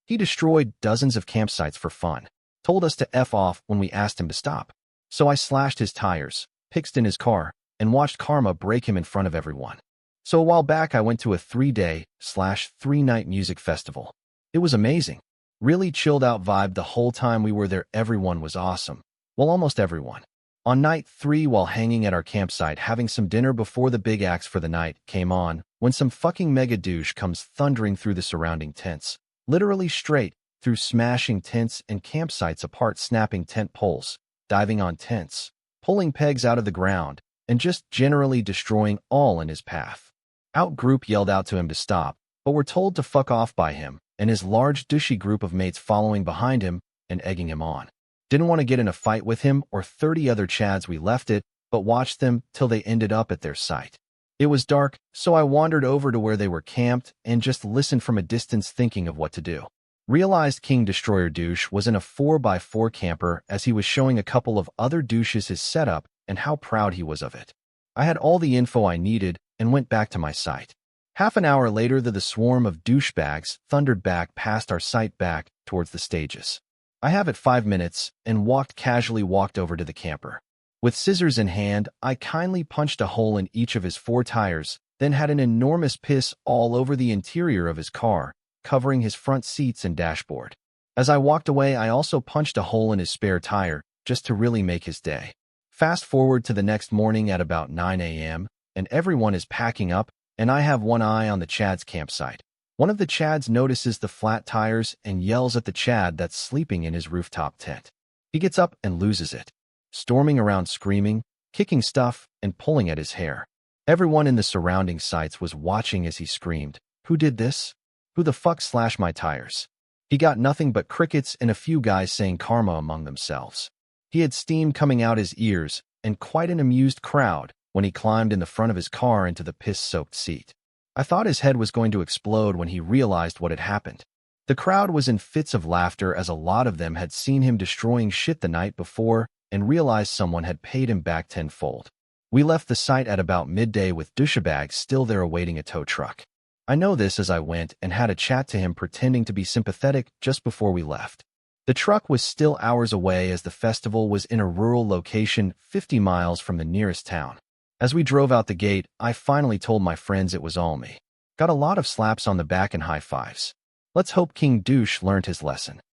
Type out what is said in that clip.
He destroyed dozens of campsites for fun, told us to F off when we asked him to stop. So I slashed his tires, pixed in his car, and watched karma break him in front of everyone. So a while back I went to a 3-day/3-night music festival. It was amazing. Really chilled out vibe the whole time we were there. Everyone was awesome. Well, almost everyone. On night 3, while hanging at our campsite having some dinner before the big acts for the night came on, when some fucking mega douche comes thundering through the surrounding tents. Literally straight through, smashing tents and campsites apart, snapping tent poles, diving on tents, pulling pegs out of the ground, and just generally destroying all in his path. Out group yelled out to him to stop, but were told to fuck off by him and his large douchey group of mates following behind him and egging him on. Didn't want to get in a fight with him or 30 other chads. We left it, but watched them till they ended up at their site. It was dark, so I wandered over to where they were camped and just listened from a distance, thinking of what to do. Realized King Destroyer Douche was in a 4x4 camper as he was showing a couple of other douches his setup and how proud he was of it. I had all the info I needed and went back to my site. Half an hour later, the swarm of douchebags thundered back past our site back towards the stages. I have it 5 minutes and casually walked over to the camper. With scissors in hand, I kindly punched a hole in each of his 4 tires, then had an enormous piss all over the interior of his car, covering his front seats and dashboard. As I walked away, I also punched a hole in his spare tire, just to really make his day. Fast forward to the next morning at about 9 a.m., and everyone is packing up, and I have one eye on the Chad's campsite. One of the Chads notices the flat tires and yells at the Chad that's sleeping in his rooftop tent. He gets up and loses it, storming around screaming, kicking stuff, and pulling at his hair. Everyone in the surrounding sites was watching as he screamed, "Who did this? Who the fuck slashed my tires?" He got nothing but crickets and a few guys saying karma among themselves. He had steam coming out his ears and quite an amused crowd when he climbed in the front of his car into the piss-soaked seat. I thought his head was going to explode when he realized what had happened. The crowd was in fits of laughter as a lot of them had seen him destroying shit the night before and realized someone had paid him back tenfold. We left the site at about midday with douchebags still there awaiting a tow truck. I know this as I went and had a chat to him, pretending to be sympathetic just before we left. The truck was still hours away as the festival was in a rural location 50 miles from the nearest town. As we drove out the gate, I finally told my friends it was all me. Got a lot of slaps on the back and high fives. Let's hope King Douche learned his lesson.